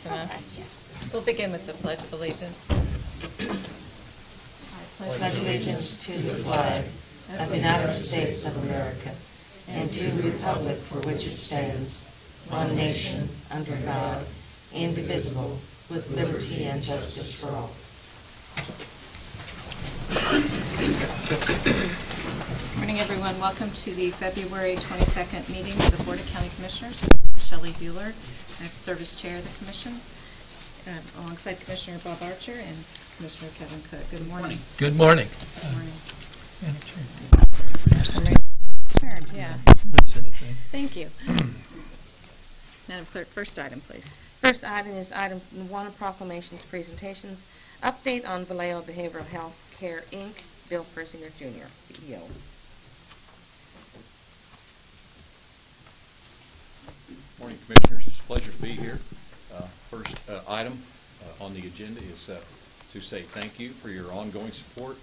Yes. We'll begin with the Pledge of Allegiance. I pledge allegiance to the flag of the United States of America and to the republic for which it stands, one nation, under God, indivisible, with liberty and justice for all. Good morning, everyone. Welcome to the February 22nd meeting of the Board of County Commissioners. I'm Shelley Bueller. I serve as chair of the commission, alongside Commissioner Bob Archer and Commissioner Kevin Cook. Good morning. Good morning. Good morning. Madam Chair. Yeah. Thank you. Madam Clerk, first item, please. First item is item 1, proclamations, presentations. Update on Vallejo Behavioral Health Care, Inc., Bill Persinger, Jr., CEO. Morning, Commissioners. It's a pleasure to be here. First item on the agenda is to say thank you for your ongoing support.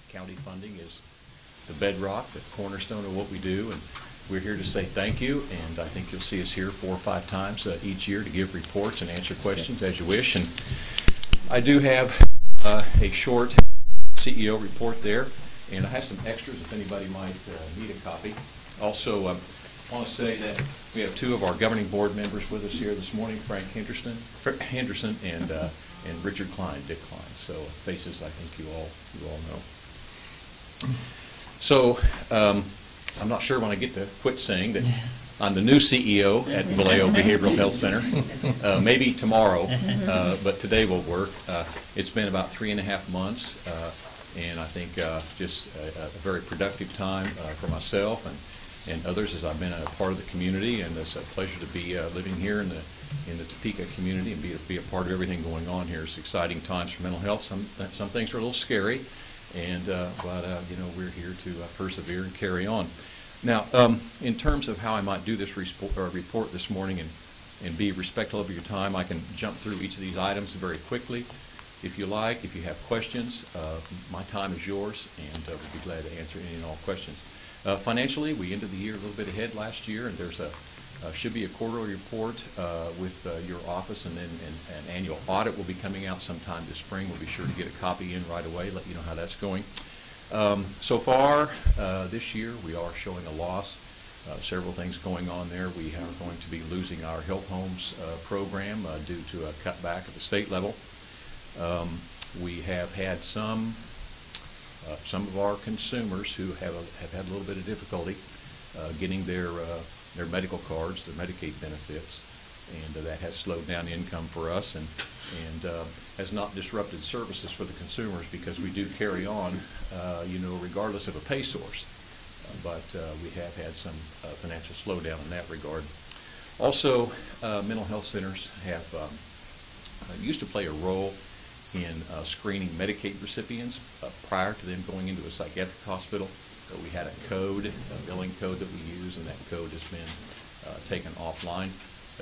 County funding is the bedrock, the cornerstone of what we do, and we're here to say thank you, and I think you'll see us here 4 or 5 times each year to give reports and answer questions as you wish. And I do have a short CEO report there, and I have some extras if anybody might need a copy. Also, I want to say that we have 2 of our governing board members with us here this morning, Frank Henderson and Richard Klein, Dick Klein. So faces I think you all know. So I'm not sure when I get to quit saying that I'm the new CEO at Vallejo Behavioral Health Center. Maybe tomorrow, but today will work. It's been about 3.5 months, and I think just a very productive time for myself and others as I've been a part of the community, and it's a pleasure to be living here in the Topeka community and be a part of everything going on here. It's exciting times for mental health. Some things are a little scary, and but you know, we're here to persevere and carry on. Now, in terms of how I might do this report this morning and be respectful of your time, I can jump through each of these items very quickly. If you like, if you have questions, my time is yours, and we'll be glad to answer any and all questions. Financially, we ended the year a little bit ahead last year, and there's should be a quarterly report with your office, and then an annual audit will be coming out sometime this spring. We'll be sure to get a copy in right away, let you know how that's going. So far this year, we are showing a loss. Several things going on there. We are going to be losing our Health Homes program due to a cutback at the state level. We have had some of our consumers who have had a little bit of difficulty getting their medical cards, their Medicaid benefits, and that has slowed down income for us and has not disrupted services for the consumers, because we do carry on, you know, regardless of a pay source. But we have had some financial slowdown in that regard. Also, mental health centers have used to play a role in screening Medicaid recipients prior to them going into a psychiatric hospital. We had a code, a billing code that we use, and that code has been taken offline.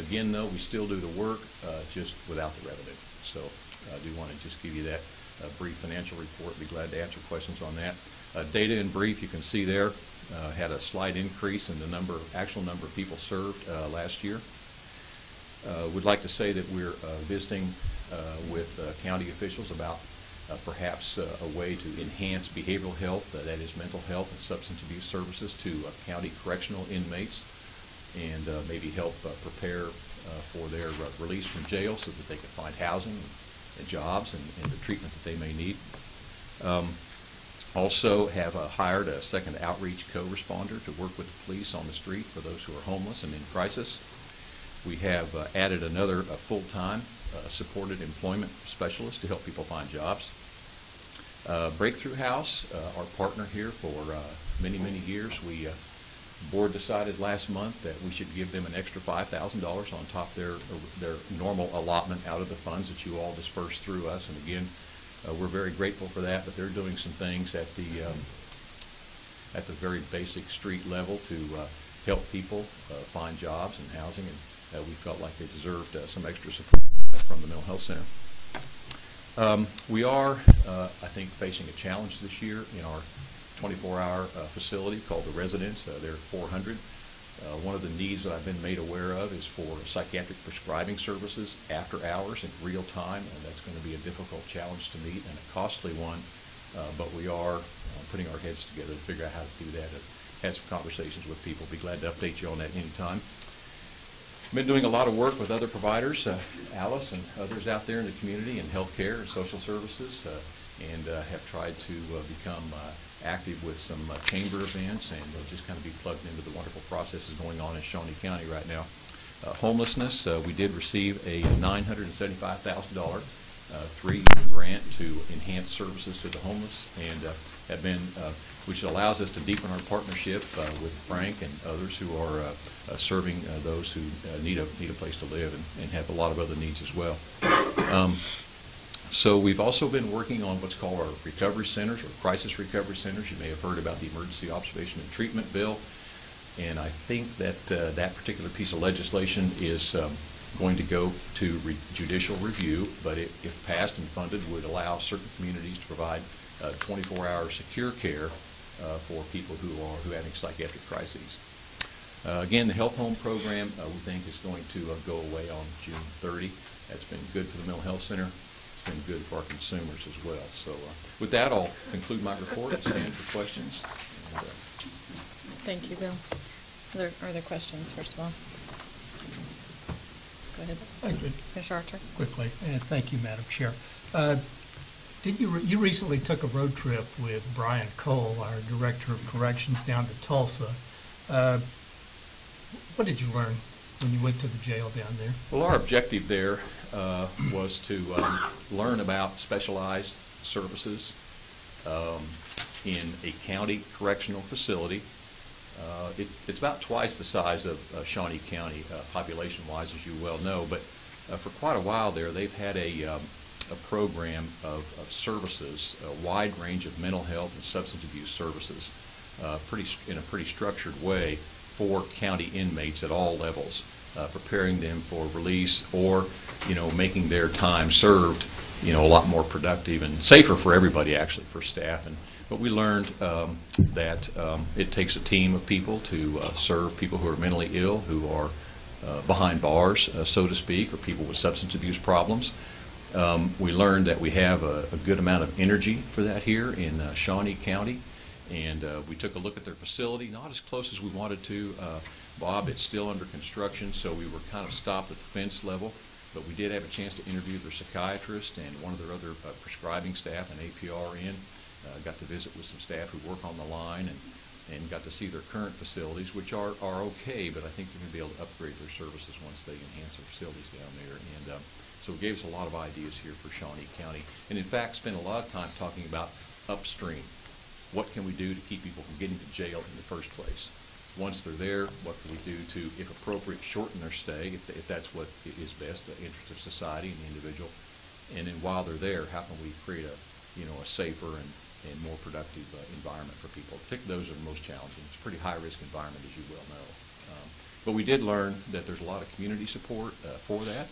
Again, though, we still do the work, just without the revenue. So I do want to just give you that brief financial report. Be glad to answer questions on that. Data in brief, you can see there, had a slight increase in the actual number of people served last year. Would like to say that we're visiting with county officials about perhaps a way to enhance behavioral health, that is mental health and substance abuse services to county correctional inmates, and maybe help prepare for their release from jail so that they can find housing and jobs and the treatment that they may need. Also have hired a second outreach co-responder to work with the police on the street for those who are homeless and in crisis. We have added another full-time supported employment specialist to help people find jobs. Breakthrough House, our partner here for many years, the board decided last month that we should give them an extra $5,000 on top of their normal allotment out of the funds that you all disperse through us. And again, we're very grateful for that, but they're doing some things at the very basic street level to help people find jobs and housing, and we felt like they deserved some extra support from the mental health center. We are, I think, facing a challenge this year in our 24-hour facility called the Residence. There are 400. One of the needs that I've been made aware of is for psychiatric prescribing services after hours in real time, and that's going to be a difficult challenge to meet and a costly one, but we are putting our heads together to figure out how to do that. I've had some conversations with people. Be glad to update you on that anytime. Been doing a lot of work with other providers, Alice and others out there in the community in healthcare and social services, and have tried to become active with some chamber events and just kind of be plugged into the wonderful processes going on in Shawnee County right now. Homelessness, we did receive a $975,000 3-year grant to enhance services to the homeless, and have been, which allows us to deepen our partnership with Frank and others who are serving those who need a place to live and have a lot of other needs as well. So we've also been working on what's called our recovery centers or crisis recovery centers. You may have heard about the Emergency Observation and Treatment Bill, and I think that that particular piece of legislation is going to go to judicial review, but if passed and funded, would allow certain communities to provide 24-hour secure care for people who are having psychiatric crises. Again, the Health Home Program we think is going to go away on June 30. That's been good for the Mental Health Center. It's been good for our consumers as well. So with that, I'll conclude my report and stand for questions. And, Thank you, Bill. Are there questions, first of all? Go ahead. Commissioner Archer. Quickly, and thank you, Madam Chair. You recently took a road trip with Brian Cole, our Director of Corrections, down to Tulsa. What did you learn when you went to the jail down there? Well, our objective there was to learn about specialized services in a county correctional facility. It's about twice the size of Shawnee County, population-wise, as you well know, but for quite a while there, they've had a program of services, a wide range of mental health and substance abuse services, in a pretty structured way for county inmates at all levels, preparing them for release or, making their time served, a lot more productive and safer for everybody, actually, for staff. But we learned that it takes a team of people to serve people who are mentally ill, who are behind bars, so to speak, or people with substance abuse problems. We learned that we have a good amount of energy for that here in Shawnee County, and we took a look at their facility, not as close as we wanted to. Bob, it's still under construction, so we were kind of stopped at the fence level, but we did have a chance to interview their psychiatrist and one of their other prescribing staff, an APRN. Got to visit with some staff who work on the line and got to see their current facilities, which are okay, but I think they're going to be able to upgrade their services once they enhance their facilities down there. And so it gave us a lot of ideas here for Shawnee County. And in fact, spent a lot of time talking about upstream. What can we do to keep people from getting to jail in the first place? Once they're there, what can we do to, if appropriate, shorten their stay, if that's what is best, the interest of society and the individual. And then while they're there, how can we create a safer and more productive environment for people. Particularly those are the most challenging. It's a pretty high-risk environment, as you well know. But we did learn that there's a lot of community support for that,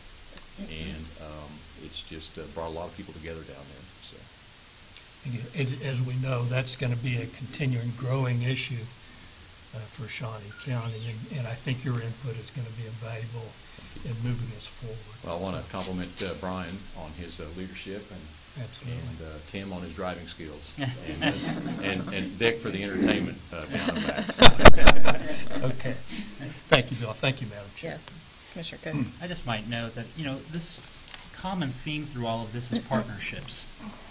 and it's just brought a lot of people together down there. So, as we know, that's going to be a continuing, growing issue for Shawnee County, and I think your input is going to be invaluable in moving us forward. Well, I want to compliment Brian on his leadership and Tim on his driving skills, and Dick for the entertainment down the back. Okay. Thank you, Bill. Thank you, Madam Chair. Yes. Commissioner Cook. I just might note that, this common theme through all of this is partnerships.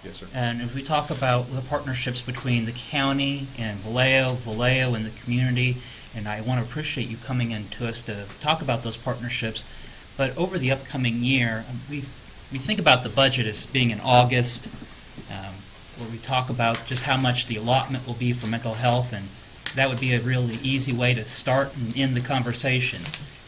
Yes, sir. And if we talk about the partnerships between the county and Vallejo and the community, and I want to appreciate you coming in to us to talk about those partnerships, but over the upcoming year, we think about the budget as being in August, where we talk about just how much the allotment will be for mental health, and that would be a really easy way to start and end the conversation.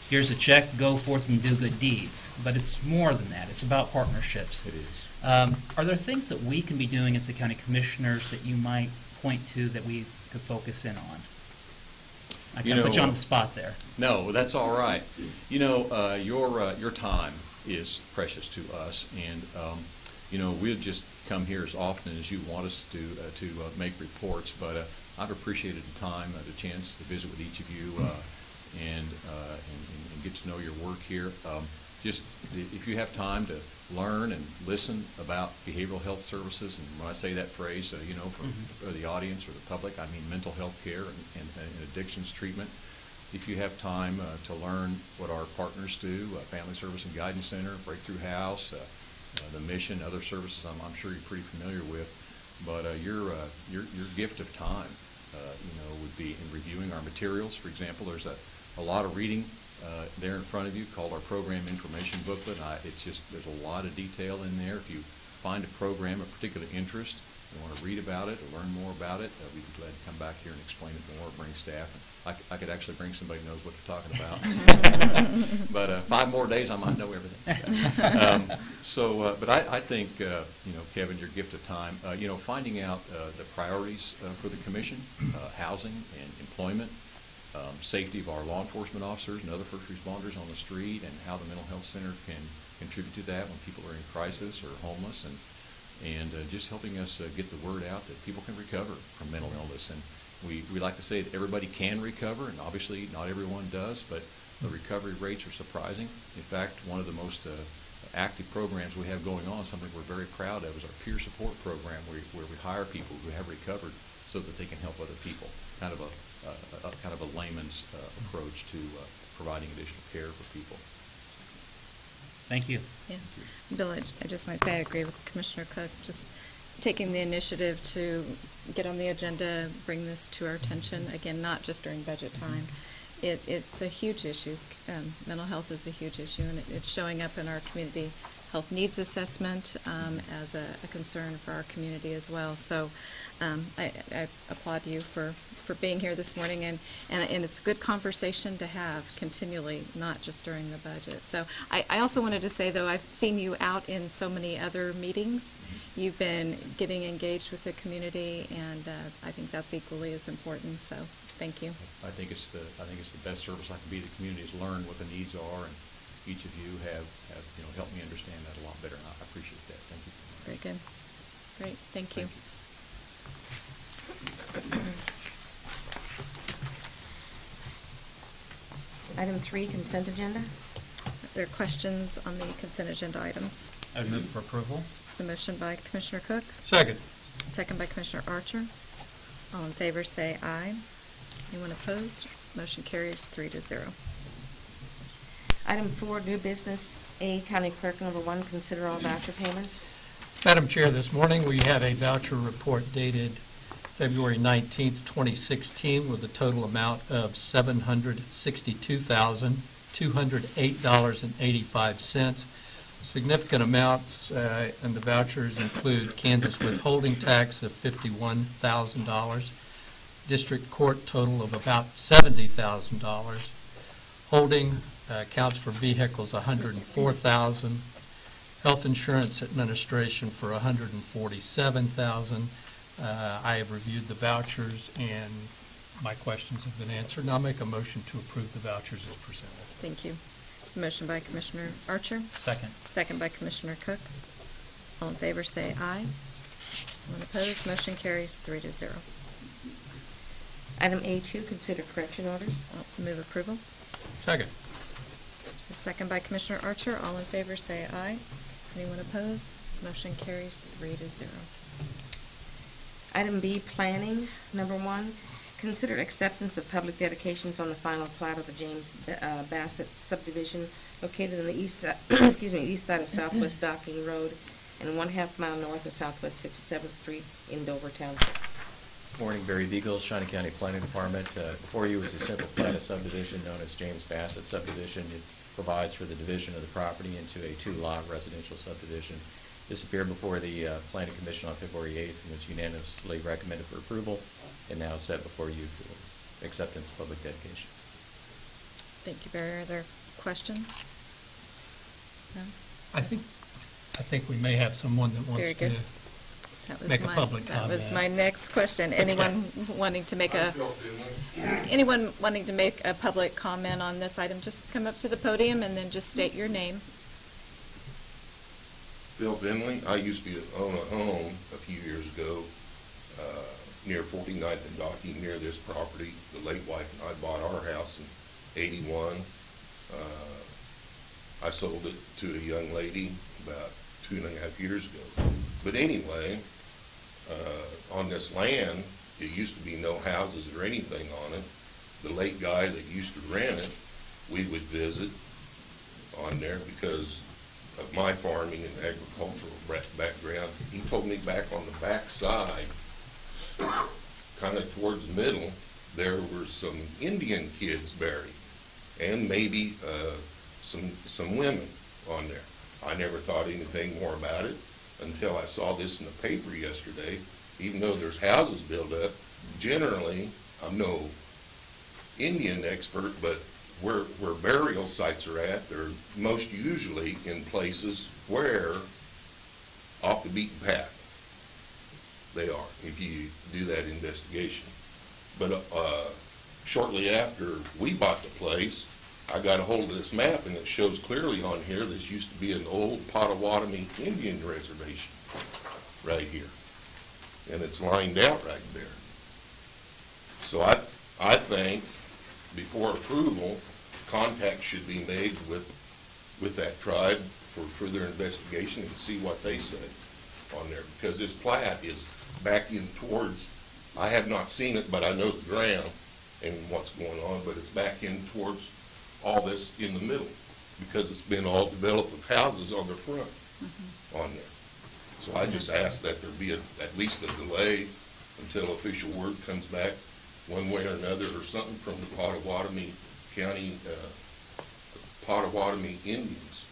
Here's a check, go forth and do good deeds. But it's more than that. It's about partnerships. It is. Are there things that we can be doing as the county commissioners that you might point to that we could focus in on? I kind of put you on the spot there. No, that's all right. Your time is precious to us, and we'll just come here as often as you want us to make reports. But I've appreciated the time, the chance to visit with each of you and get to know your work here. Just if you have time to learn and listen about behavioral health services, and when I say that phrase, you know, for the audience or the public, I mean mental health care and addictions treatment. If you have time to learn what our partners do, Family Service and Guidance Center, Breakthrough House, the mission, other services I'm sure you're pretty familiar with, but your gift of time, you know, would be in reviewing our materials. For example, there's a lot of reading there in front of you called our program information booklet. It's just, there's a lot of detail in there. If you find a program of particular interest, you want to read about it or learn more about it, we'd be glad to come back here and explain it more, bring staff. I could actually bring somebody who knows what they're talking about. But 5 more days, I might know everything. But I think, you know, Kevin, your gift of time, you know, finding out the priorities for the commission, housing and employment, safety of our law enforcement officers and other first responders on the street, and how the mental health center can contribute to that when people are in crisis or homeless, and just helping us get the word out that people can recover from mental illness. And we like to say that everybody can recover, and obviously not everyone does, but the recovery rates are surprising. In fact, one of the most active programs we have going on, something we're very proud of, is our peer support program, where we hire people who have recovered so that they can help other people. Kind of a layman's approach to providing additional care for people. Thank you. Yeah. Bill, I just might say I agree with Commissioner Cook, just taking the initiative to get on the agenda, bring this to our attention, again, not just during budget time. It's a huge issue. Mental health is a huge issue, and it's showing up in our community health needs assessment as a concern for our community as well. So I applaud you for being here this morning, and it's a good conversation to have continually, not just during the budget. So I also wanted to say, though, I've seen you out in so many other meetings. You've been getting engaged with the community, and I think that's equally as important. So thank you. I think it's the best service I can be to the community, is learn what the needs are, and each of you have you know, helped me understand that a lot better, and I appreciate that. Thank you. Very good. Great. Thank you. Item 3, consent agenda. Are there questions on the consent agenda items? I would move for approval. So motion by Commissioner Cook, Second. second by Commissioner Archer. All in favor say aye. Anyone opposed? Motion carries 3-0. Item 4, new business. A, County Clerk, number 1, consider all voucher payments. Madam Chair, this morning we have a voucher report dated February 19th, 2016, with a total amount of $762,208.85. Significant amounts in the vouchers include Kansas withholding tax of $51,000, district court total of about $70,000, holding accounts for vehicles $104,000, health insurance administration for $147,000. I have reviewed the vouchers, and my questions have been answered, and I'll make a motion to approve the vouchers as presented. Thank you. There's a motion by Commissioner Archer, Second. second by Commissioner Cook. All in favor say aye. Anyone opposed? Motion carries 3-0. Item A2, consider correction orders. I'll move approval. Second. There's a second by Commissioner Archer. All in favor say aye. Anyone opposed? Motion carries 3-0. Item B, planning, number 1, consider acceptance of public dedications on the final plat of the James Bassett subdivision located on the east side, east side of Southwest Docking Road and 1/2 mile north of Southwest 57th Street in Dover Township. Morning, Barry Beagles, Shawnee County Planning Department. Before you is a simple plat of subdivision known as James Bassett subdivision. It provides for the division of the property into a 2-lot residential subdivision. This appeared before the Planning Commission on February 8th and was unanimously recommended for approval, and now it's set before you for acceptance of public dedications. Thank you, Barry. Are there questions? No? I think we may have someone that Very wants good. to That was make a public That was comment. my next question. Anyone wanting to make a public comment on this item, just come up to the podium and then just state your name. Phil Finley. I used to own a home a few years ago near 49th and Docking, near this property. The late wife and I bought our house in '81. I sold it to a young lady about 2.5 years ago. But anyway, on this land, it used to be no houses or anything on it. The late guy that used to rent it, we would visit on there because of my farming and agricultural background. He told me back on the back side, kind of towards the middle, there were some Indian kids buried, and maybe some women on there. I never thought anything more about it until I saw this in the paper yesterday. Even though there's houses built up, generally, I'm no Indian expert, but where burial sites are at, they're most usually in places where off the beaten path they are, if you do that investigation. But shortly after we bought the place, I got a hold of this map, and it shows clearly on here this used to be an old Potawatomi Indian reservation right here. And it's lined out right there. So I think before approval, contact should be made with that tribe for further investigation and see what they say on there. Because this plat is back in towards, I have not seen it, but I know the ground and what's going on, but it's back in towards all this in the middle because it's been all developed with houses on the front on there. So I just ask that there be at least a delay until official word comes back one way or another, or something from the Potawatomi County, Potawatomi Indians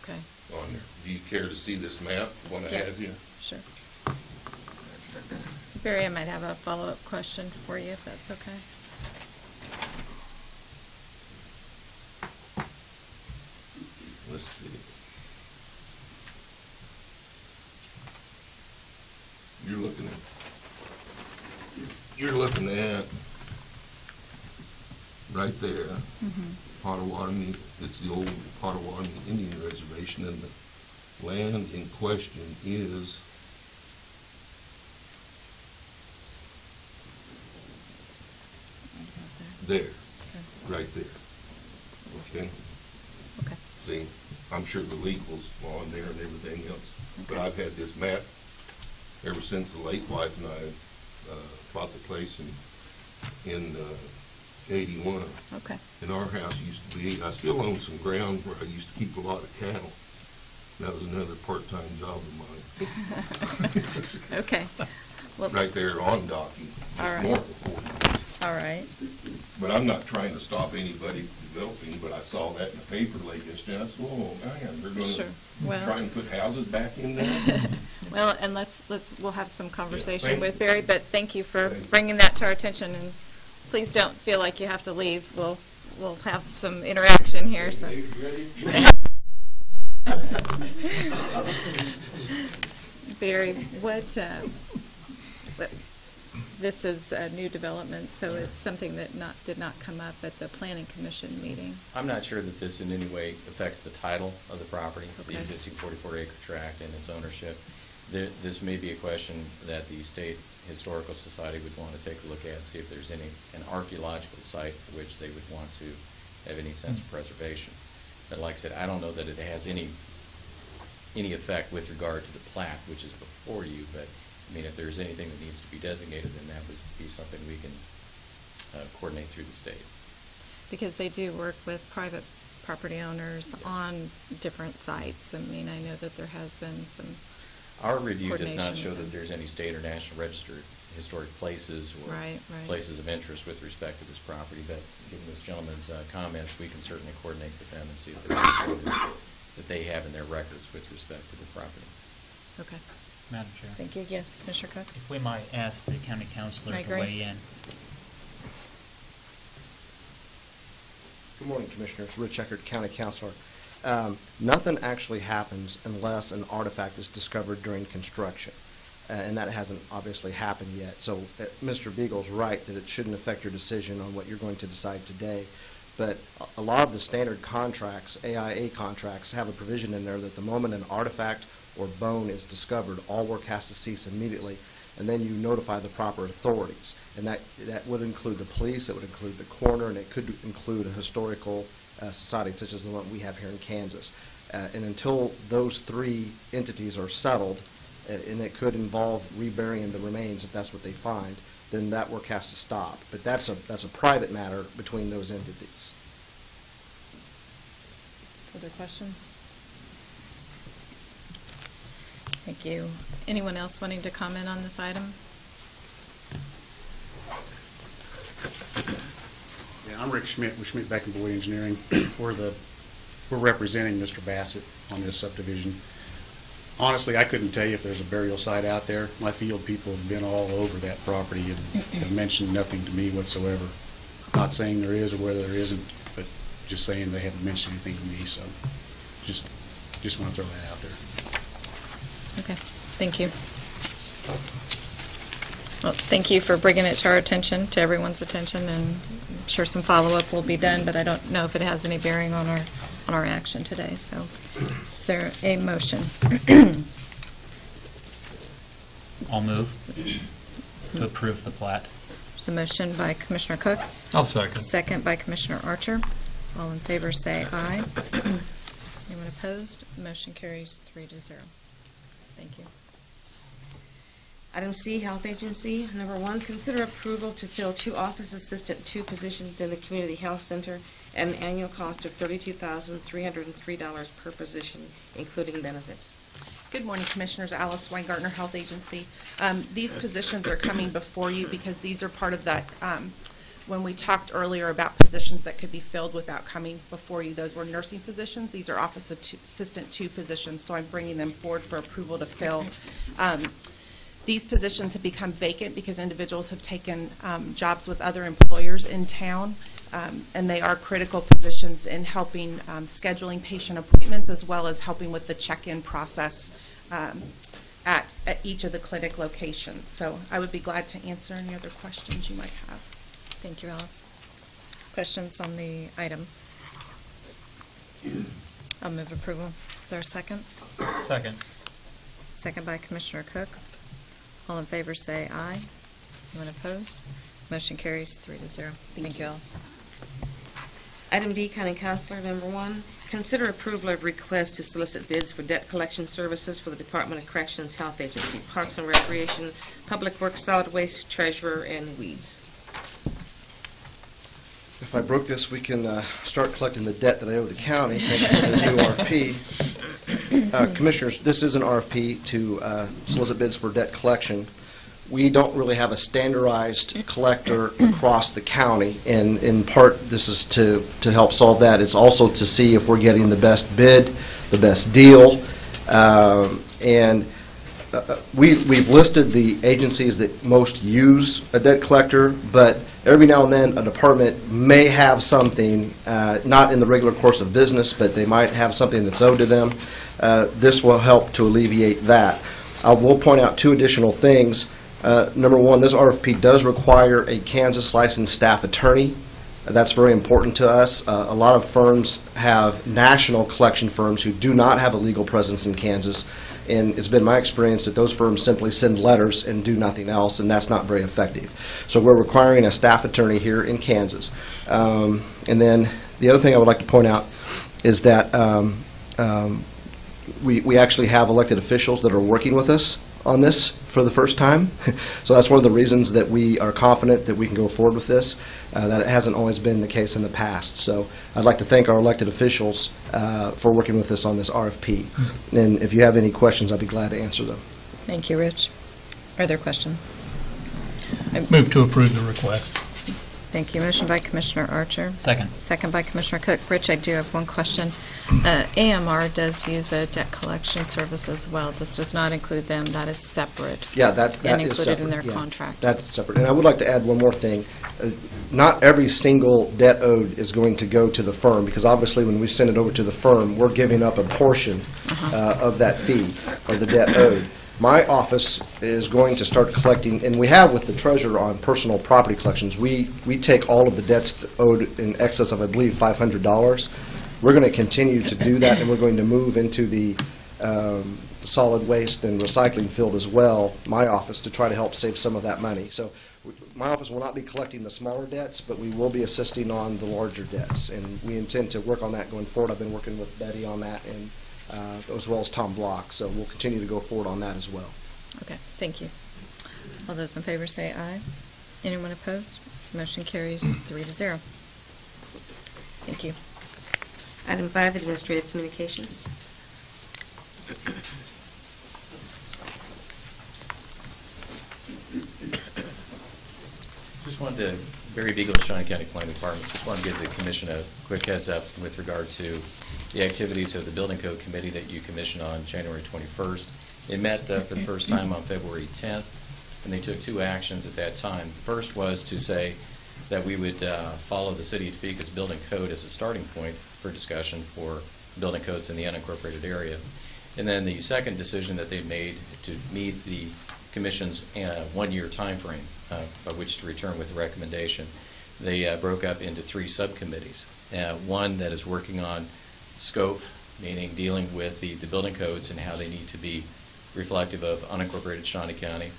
Okay. on there. Do you care to see this map, what I have Yes, here? sure. Barry, I might have a follow-up question for you, if that's okay. Let's see. You're looking at right there, Potawatomi, it's the old Potawatomi Indian Reservation, and the land in question is there, right there. Okay? Okay. See, I'm sure the legals on there and everything else, but I've had this map ever since the late wife and I bought the place in '81. Okay. And our house used to be, I still own some ground where I used to keep a lot of cattle. That was another part-time job of mine. Okay. Well, Right there on Docky, All just right. north of 40. all right. But I'm not trying to stop anybody developing, but I saw that in the paper late yesterday, and I said, whoa, man, they're Sure. gonna Well- try and put houses back in there? Well, and we'll have some conversation thank with you. Barry, but thank you for Thank you. bringing that to our attention, and please don't feel like you have to leave. We'll have some interaction here, so. Barry, this is a new development, so it's something that did not come up at the planning commission meeting. I'm not sure that this in any way affects the title of the property, the Okay. existing 44-acre tract and its ownership. This may be a question that the State Historical Society would want to take a look at, see if there's an archaeological site for which they would want to have any sense of preservation. But like I said, I don't know that it has any effect with regard to the plat, which is before you, but I mean, if there's anything that needs to be designated, then that would be something we can coordinate through the state. Because they do work with private property owners Yes. on different sites. I mean, I know that there has been some, Our review does not Coordination show with that them. there's any state or national registered historic places or Right, right. places of interest with respect to this property, but given this gentleman's comments, we can certainly coordinate with them and see if there's anything that they have in their records with respect to the property. okay. Madam Chair. Thank you. Yes, Commissioner Cook? If we might ask the county councilor I to agree. weigh in. Good morning, Commissioners. Rich Eckert, County Councilor. Nothing actually happens unless an artifact is discovered during construction, and that hasn't obviously happened yet. So Mr. Beagle's right that it shouldn't affect your decision on what you're going to decide today. But a lot of the standard contracts, AIA contracts, have a provision in there that the moment an artifact or bone is discovered, all work has to cease immediately. and then you notify the proper authorities. And that would include the police, it would include the coroner, and it could include a historical society such as the one we have here in Kansas. And until those three entities are settled, and it could involve reburying the remains if that's what they find, then that work has to stop. But that's a private matter between those entities. Further questions? Thank you. Anyone else wanting to comment on this item? Yeah, I'm Rick Schmidt with Schmidt Beck and Boyd Engineering. We're representing Mr. Bassett on this subdivision. Honestly, I couldn't tell you if there's a burial site out there. My field people have been all over that property and have mentioned nothing to me whatsoever. Not saying there is or whether there isn't, but just saying they haven't mentioned anything to me, so just want to throw that out there. Okay, thank you. Well, thank you for bringing it to our attention, to everyone's attention, and I'm sure some follow-up will be done, but I don't know if it has any bearing on our action today. So is there a motion? I'll move to approve the plat. There's a motion by Commissioner Cook. I'll second. Second by Commissioner Archer. All in favor say aye. Anyone opposed? Motion carries 3-0. Thank you. Item C, Health Agency. Number 1, consider approval to fill 2 office assistant 2 positions in the Community Health Center at an annual cost of $32,303 per position, including benefits. Good morning, Commissioners. Alice Weingartner, Health Agency. These positions are coming before you because these are part of that, when we talked earlier about positions that could be filled without coming before you, those were nursing positions. These are office assistant 2 positions, so I'm bringing them forward for approval to fill. These positions have become vacant because individuals have taken jobs with other employers in town, and they are critical positions in helping scheduling patient appointments as well as helping with the check-in process at each of the clinic locations. So I would be glad to answer any other questions you might have. Thank you, Alice. Questions on the item? I'll move approval. Is there a second? Second. Second by Commissioner Cook. All in favor say aye. Anyone opposed? Motion carries 3-0. Thank you, Alice. Item D, County Councilor. Number 1, consider approval of request to solicit bids for debt collection services for the Department of Corrections, Health Agency, Parks and Recreation, Public Works, Solid Waste, Treasurer, and Weeds. If I broke this, we can start collecting the debt that I owe the county, thanks to the new RFP. Commissioners, this is an RFP to solicit bids for debt collection. We don't really have a standardized collector across the county, and in part, this is to help solve that. It's also to see if we're getting the best bid, the best deal, and we've listed the agencies that most use a debt collector, but every now and then a department may have something, not in the regular course of business, but they might have something that's owed to them. This will help to alleviate that. I will point out 2 additional things. Number 1, this RFP does require a Kansas licensed staff attorney. That's very important to us. A lot of firms have national collection firms who do not have a legal presence in Kansas, and it's been my experience that those firms simply send letters and do nothing else, and that's not very effective. So we're requiring a staff attorney here in Kansas. And then the other thing I would like to point out is that we actually have elected officials that are working with us on this for the first time. So that's one of the reasons that we are confident that we can go forward with this, that it hasn't always been the case in the past. So I'd like to thank our elected officials for working with us on this RFP. And if you have any questions, I'll be glad to answer them. Thank you, Rich. Are there questions? Move to approve the request. Thank you. Motion by Commissioner Archer. Second. Second by Commissioner Cook. Rich, I do have one question. AMR does use a debt collection service as well. This does not include them. That is separate. Yeah, that and is included separate. in their Yeah, contract. that's separate. And I would like to add one more thing. Not every single debt owed is going to go to the firm, because obviously when we send it over to the firm, we're giving up a portion of that fee, of the debt owed. My office is going to start collecting, and we have with the treasurer on personal property collections, we take all of the debts owed in excess of, I believe, $500. We're going to continue to do that, and we're going to move into the the solid waste and recycling field as well, my office, to try to help save some of that money. So my office will not be collecting the smaller debts, but we will be assisting on the larger debts, and we intend to work on that going forward. I've been working with Betty on that, and as well as Tom Block, so we'll continue to go forward on that as well. Okay, thank you. All those in favor say aye. Anyone opposed? Motion carries 3-0. Thank you. Item 5, Administrative Communications. Just wanted to, Barry Beagle, Shawnee County Planning Department, just wanted to give the commission a quick heads up with regard to the activities of the Building Code Committee that you commissioned on January 21st. They met for the first time on February 10th, and they took 2 actions at that time. The first was to say that we would follow the City of Topeka's building code as a starting point for discussion for building codes in the unincorporated area. And then the second decision that they made to meet the Commission's 1-year time frame by which to return with a recommendation, they broke up into 3 subcommittees. One that is working on scope, meaning dealing with the building codes and how they need to be reflective of unincorporated Shawnee County.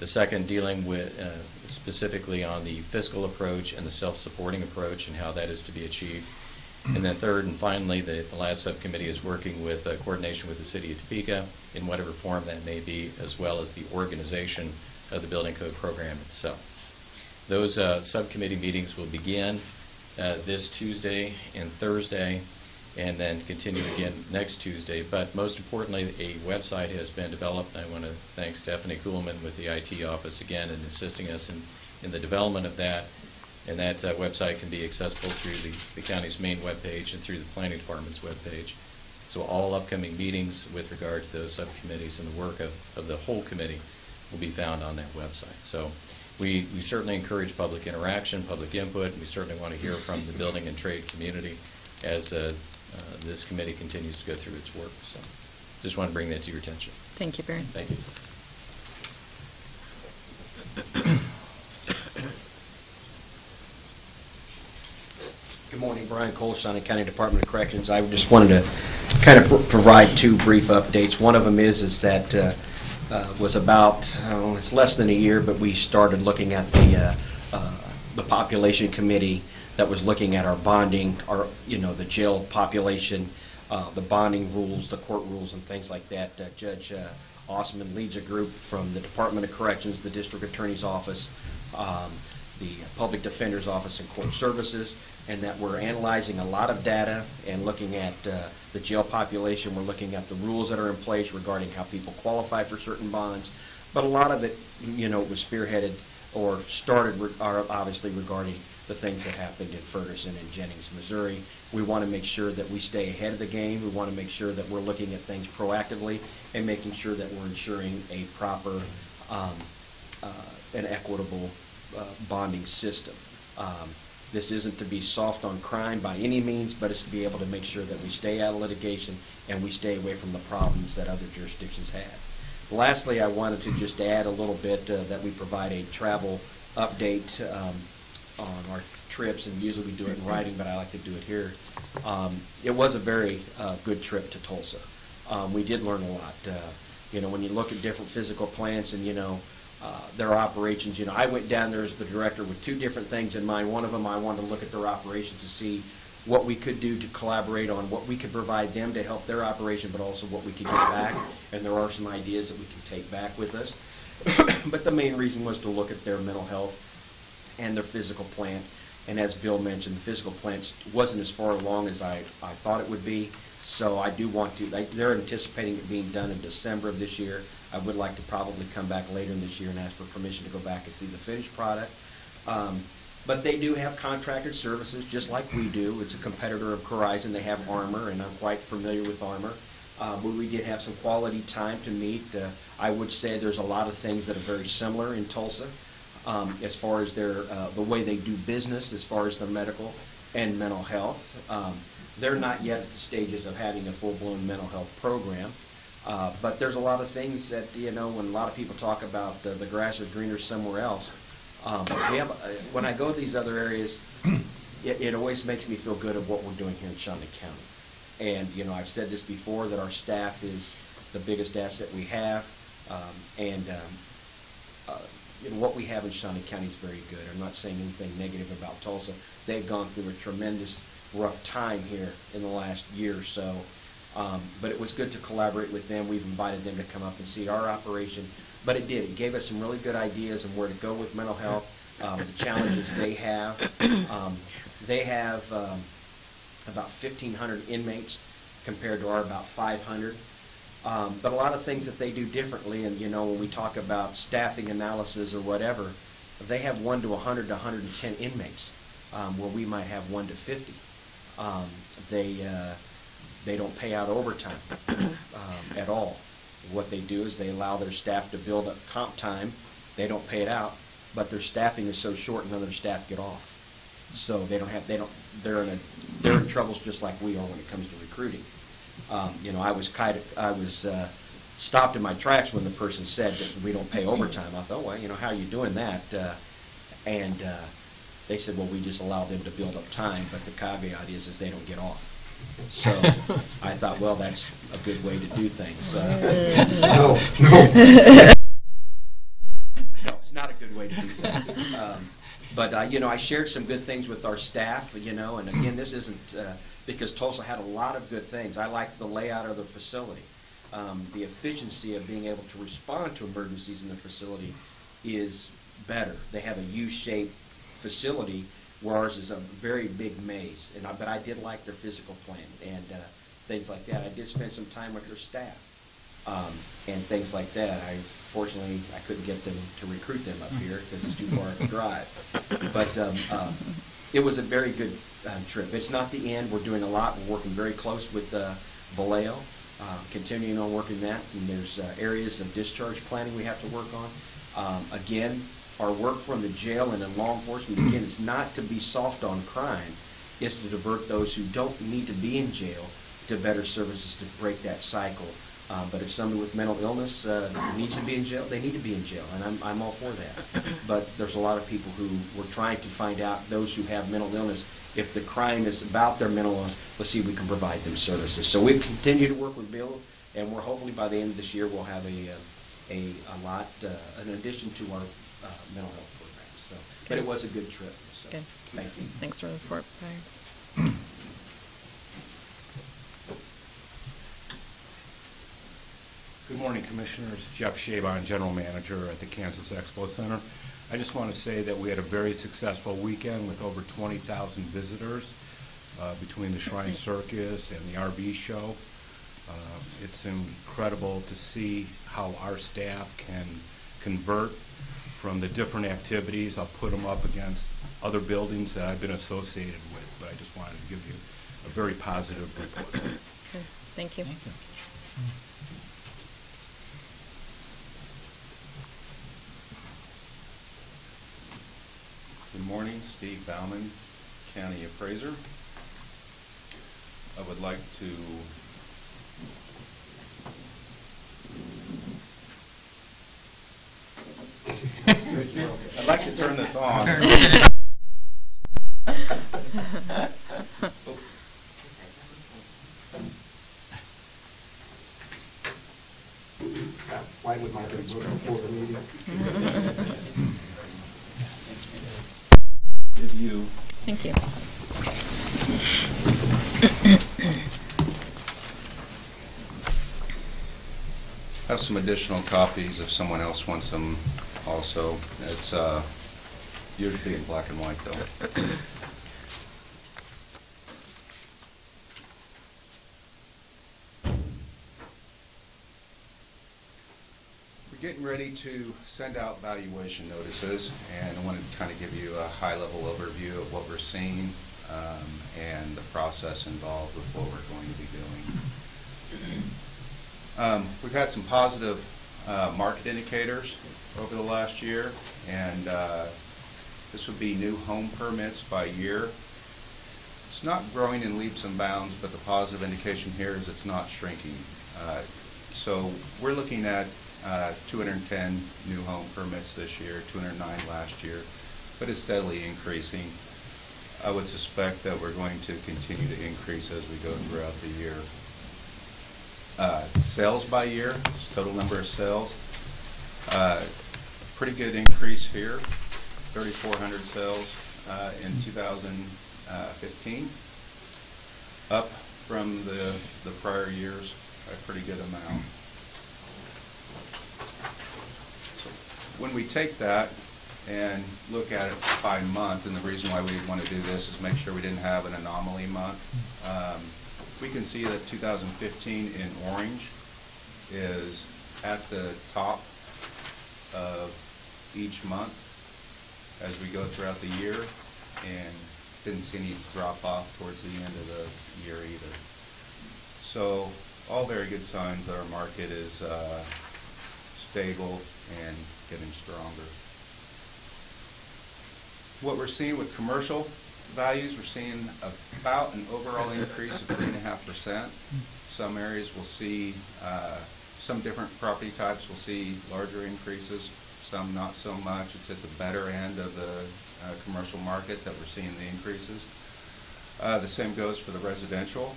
The second dealing with specifically on the fiscal approach and the self-supporting approach and how that is to be achieved. And then third and finally, the last subcommittee is working with coordination with the City of Topeka in whatever form that may be, as well as the organization of the building code program itself. Those subcommittee meetings will begin this Tuesday and Thursday, and then continue again next Tuesday. But most importantly, a website has been developed. I want to thank Stephanie Kuhlman with the IT office again in assisting us in the development of that. And that website can be accessible through the county's main webpage and through the planning department's webpage. So all upcoming meetings with regard to those subcommittees and the work of the whole committee will be found on that website. So we certainly encourage public interaction, public input, and we certainly want to hear from the building and trade community as this committee continues to go through its work. So just want to bring that to your attention. Thank you, Barry. Thank you. Good morning, Brian Cole, Shawnee County Department of Corrections. I just wanted to kind of provide 2 brief updates. One of them is that was about, it's less than a year, but we started looking at the population committee that was looking at our bonding, the jail population, the bonding rules, the court rules, and things like that. Judge Osman leads a group from the Department of Corrections, the District Attorney's Office, the Public Defender's Office, and Court Services, and that we're analyzing a lot of data and looking at the jail population. We're looking at the rules that are in place regarding how people qualify for certain bonds. But a lot of it, was spearheaded or started obviously regarding the things that happened in Ferguson and Jennings, Missouri. We want to make sure that we stay ahead of the game. We want to make sure that we're looking at things proactively and making sure that we're ensuring a proper and equitable bonding system. This isn't to be soft on crime by any means, but it's to be able to make sure that we stay out of litigation and we stay away from the problems that other jurisdictions have. Lastly, I wanted to just add a little bit that we provide a travel update on our trips, and usually we do it in writing, but I like to do it here. It was a very good trip to Tulsa. We did learn a lot. When you look at different physical plants and, their operations, I went down there as the director with 2 different things in mind. One of them, I wanted to look at their operations to see what we could do to collaborate on what we could provide them to help their operation, but also what we could get back. And there are some ideas that we can take back with us. But the main reason was to look at their mental health and their physical plant. And as Bill mentioned, the physical plant wasn't as far along as I thought it would be. So I do want to, they're anticipating it being done in December of this year. I would like to probably come back later in this year and ask for permission to go back and see the finished product. But they do have contracted services just like we do. It's a competitor of Corizon. They have Armor, and I'm quite familiar with Armor. But we did have some quality time to meet. I would say there's a lot of things that are very similar in Tulsa as far as the way they do business, as far as their medical and mental health. They're not yet at the stages of having a full-blown mental health program. But there's a lot of things that, when a lot of people talk about the grass is greener somewhere else, when I go to these other areas, it always makes me feel good of what we're doing here in Shawnee County. And, you know, I've said this before, that our staff is the biggest asset we have. You know, what we have in Shawnee County is very good. I'm not saying anything negative about Tulsa. They've gone through a tremendous rough time here in the last year or so. But it was good to collaborate with them. We've invited them to come up and see our operation. But it did. It gave us some really good ideas on where to go with mental health, the challenges they have. They have about 1,500 inmates compared to our about 500. But a lot of things that they do differently, and you know, when we talk about staffing analysis or whatever, they have 1 to 100 to 110 inmates, where we might have 1 to 50. They don't pay out overtime at all. What they do is they allow their staff to build up comp time. They don't pay it out, but their staffing is so short, none of their staff get off. So they're in troubles just like we are when it comes to recruiting. You know, I was stopped in my tracks when the person said that we don't pay overtime. I thought, well, you know, how are you doing that? And they said, well, we just allow them to build up time, but the caveat is they don't get off. So I thought, well, that's a good way to do things. No. No, it's not a good way to do things. But you know, I shared some good things with our staff, you know, and again, this isn't because Tulsa had a lot of good things. I liked the layout of the facility. The efficiency of being able to respond to emergencies in the facility is better. They have a U-shaped facility, where ours is a very big maze. But I did like their physical plan and things like that. I did spend some time with their staff and things like that. Fortunately, I couldn't get them to recruit them up here because it's too far to drive. But it was a very good trip. It's not the end. We're doing a lot. We're working very close with Vallejo, continuing on working that. And there's areas of discharge planning we have to work on. Again, our work from the jail and in law enforcement, again, is not to be soft on crime. It's to divert those who don't need to be in jail to better services to break that cycle. But if somebody with mental illness needs to be in jail, they need to be in jail, and I'm all for that. But there's a lot of people who we're trying to find out, those who have mental illness, if the crime is about their mental illness, let's see if we can provide them services. So we continue to work with Bill, and we're hopefully by the end of this year we'll have a lot, in addition to our mental health program. So, but it was a good trip. So, Good. Thank you. Thanks for the report, Brian. Good morning, Commissioners. Jeff Shabon, General Manager at the Kansas Expo Center. I just want to say that we had a very successful weekend with over 20,000 visitors between the Shrine Circus and the RV show. It's incredible to see how our staff can convert from the different activities. I'll put them up against other buildings that I've been associated with, but I just wanted to give you a very positive report. Okay, thank you. Thank you. Good morning, Steve Bauman, County Appraiser. I would like to I'd like to turn this on. Why would my vote before the meeting? Give you Thank you. have some additional copies if someone else wants them also. It's usually in black and white though. We're getting ready to send out valuation notices, and I want to kind of give you a high-level overview of what we're seeing and the process involved with what we're going to be doing. We've had some positive market indicators over the last year, and this would be new home permits by year. It's not growing in leaps and bounds, but the positive indication here is it's not shrinking. So we're looking at 210 new home permits this year, 209 last year, but it's steadily increasing. I would suspect that we're going to continue to increase as we go throughout the year. Sales by year, total number of sales, pretty good increase here, 3,400 sales in 2015, up from the prior years, a pretty good amount. So when we take that and look at it by month, and the reason why we want to do this is make sure we didn't have an anomaly month. We can see that 2015 in orange is at the top of each month as we go throughout the year, and didn't see any drop off towards the end of the year either. So all very good signs that our market is stable and getting stronger. What we're seeing with commercial values, we're seeing about an overall increase of 3.5%. Some areas will see, some different property types will see larger increases, some not so much. It's at the better end of the commercial market that we're seeing the increases. The same goes for the residential.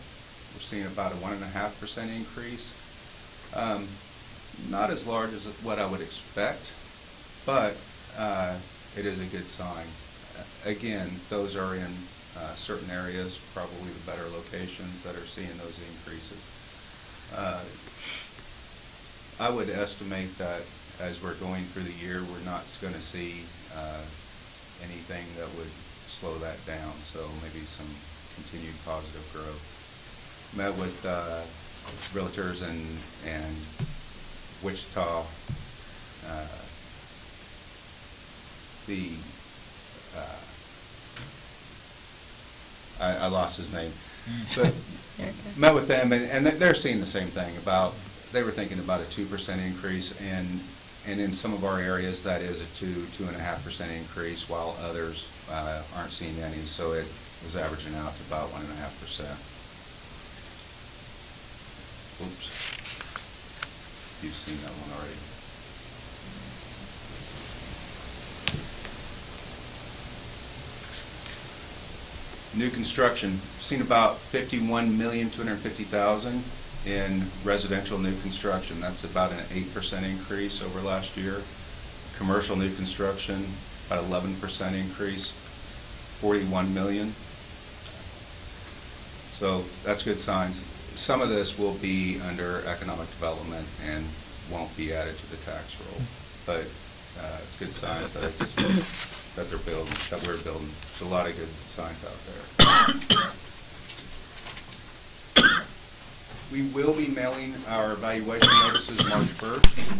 We're seeing about a 1.5% increase. Not as large as what I would expect, but it is a good sign. Again, those are in certain areas, probably the better locations that are seeing those increases. I would estimate that as we're going through the year, we're not going to see anything that would slow that down, so maybe some continued positive growth. Met with realtors and Wichita, I lost his name. But met with them, and they're seeing the same thing. They were thinking about a 2% increase, and in some of our areas that is a 2.5% increase, while others aren't seeing any. So it was averaging out to about 1.5%. Oops, you've seen that one already. New construction, seen about $51,250,000 in residential new construction. That's about an 8% increase over last year. Commercial new construction, about 11% increase, $41 million. So that's good signs. Some of this will be under economic development and won't be added to the tax roll, but it's good signs that they're building, that we're building. There's a lot of good signs out there. We will be mailing our evaluation notices March 1st,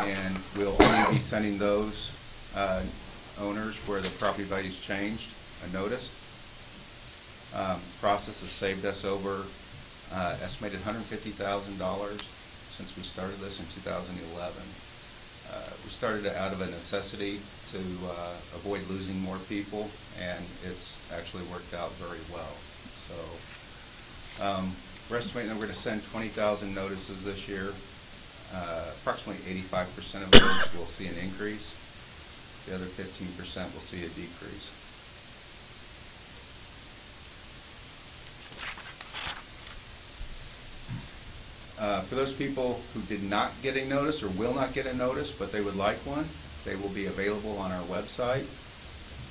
and we'll only be sending those owners where the property value's changed a notice. Process has saved us over estimated $150,000 since we started this in 2011. We started it out of a necessity to avoid losing more people, and it's actually worked out very well. So we're estimating that we're going to send 20,000 notices this year. Approximately 85% of those will see an increase. The other 15% will see a decrease. For those people who did not get a notice or will not get a notice, but they would like one, they will be available on our website,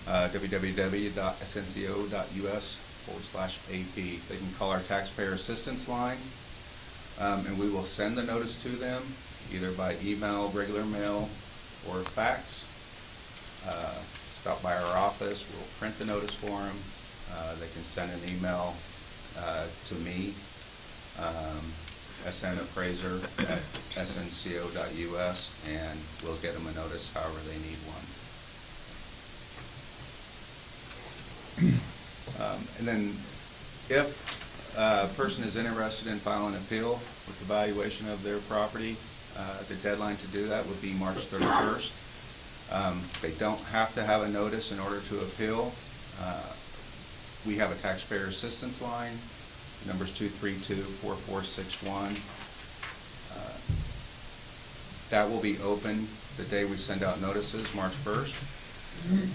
www.snco.us/AP. They can call our taxpayer assistance line, and we will send the notice to them either by email, regular mail, or fax. Stop by our office, we'll print the notice for them. They can send an email to me, snappraiser@snco.us, and we'll get them a notice however they need one. And then if a person is interested in filing an appeal with the valuation of their property, the deadline to do that would be March 31st. They don't have to have a notice in order to appeal. We have a taxpayer assistance line. The number's 232-4461. That will be open the day we send out notices, March 1st.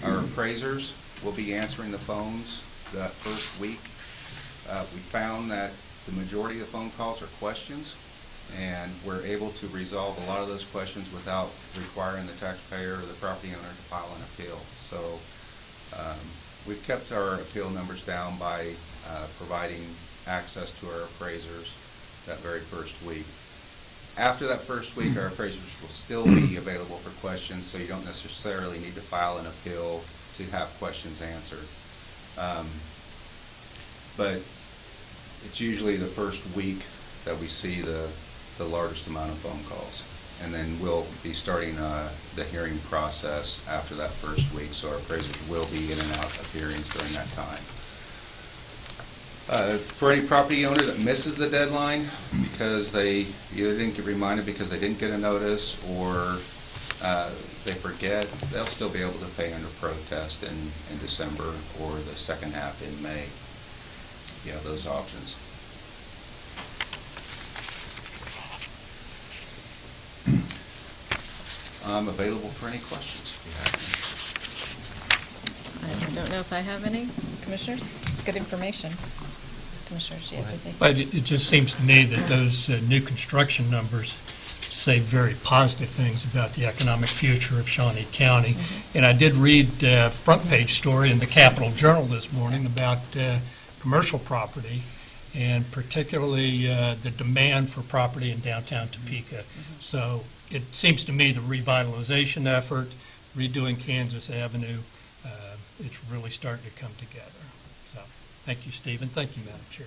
Our appraisers We'll be answering the phones that first week. We found that the majority of the phone calls are questions, and we're able to resolve a lot of those questions without requiring the taxpayer or the property owner to file an appeal. So we've kept our appeal numbers down by providing access to our appraisers that very first week. After that first week, our appraisers will still be available for questions, so you don't necessarily need to file an appeal to have questions answered. But it's usually the first week that we see the largest amount of phone calls. And then we'll be starting the hearing process after that first week, so our appraisers will be in and out of hearings during that time. For any property owner that misses the deadline because they either didn't get reminded because they didn't get a notice or they forget, they'll still be able to pay under protest in December or the second half in May. You have those options. I'm available for any questions if you have any. I don't know if I have any. Commissioners? Good information. Commissioners, do you have anything? But it just seems to me that those new construction numbers say very positive things about the economic future of Shawnee County. Mm-hmm. And I did read a front page story in the Capital Journal this morning about commercial property, and particularly the demand for property in downtown Topeka. Mm-hmm. So it seems to me the revitalization effort, redoing Kansas Avenue, it's really starting to come together. So thank you, Stephen. Thank you, Madam Chair.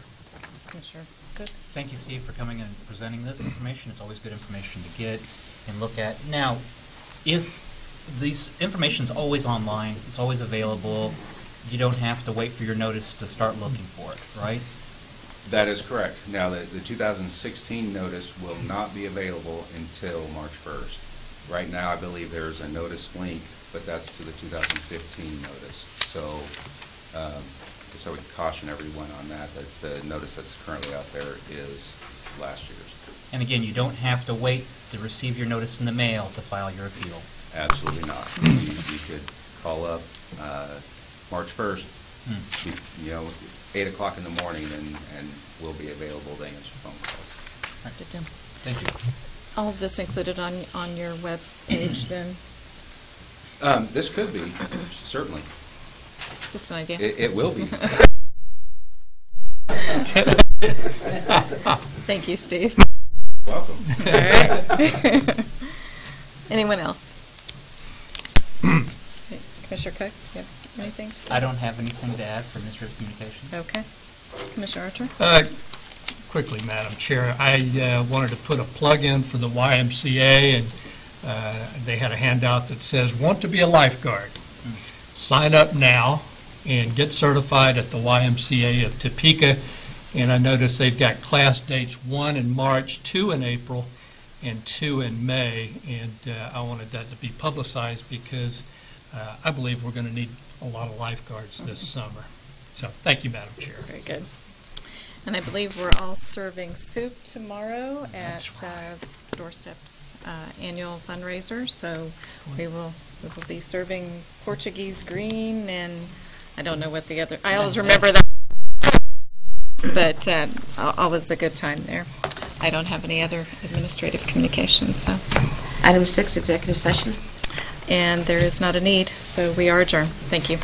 Commissioner, good. Thank you, Steve, for coming and presenting this information. It's always good information to get and look at. Now, if this information is always online, it's always available, you don't have to wait for your notice to start looking for it, right? That is correct. Now, the 2016 notice will not be available until March 1st. Right now, I believe there's a notice link, but that's to the 2015 notice. So I guess I would caution everyone on that the notice that's currently out there is last year's. And again, you don't have to wait to receive your notice in the mail to file your appeal. Absolutely not. You could call up March 1st, 8 o'clock in the morning, and we'll be available to answer phone calls. Good deal. Thank you. All of this included on your web page then? This could be, certainly. Just an idea. It will be. Thank you, Steve. Welcome. All right. Anyone else? Commissioner Cook, you have anything? I don't have anything to add for Ministry of Communications. Okay. Commissioner Archer? Quickly, Madam Chair, I wanted to put a plug in for the YMCA, and they had a handout that says, want to be a lifeguard? Sign up now and get certified at the YMCA of Topeka. And I noticed they've got class dates, 1 in March, 2 in April, and 2 in May. And I wanted that to be publicized because I believe we're going to need a lot of lifeguards this summer. So thank you, Madam Chair. Very good. And I believe we're all serving soup tomorrow at Doorstep's annual fundraiser. So we will be serving Portuguese green, and I don't know what the other, I always remember that, but always a good time there. I don't have any other administrative communications, so. Item 6, executive session. And there is not a need, so we are adjourned. Thank you.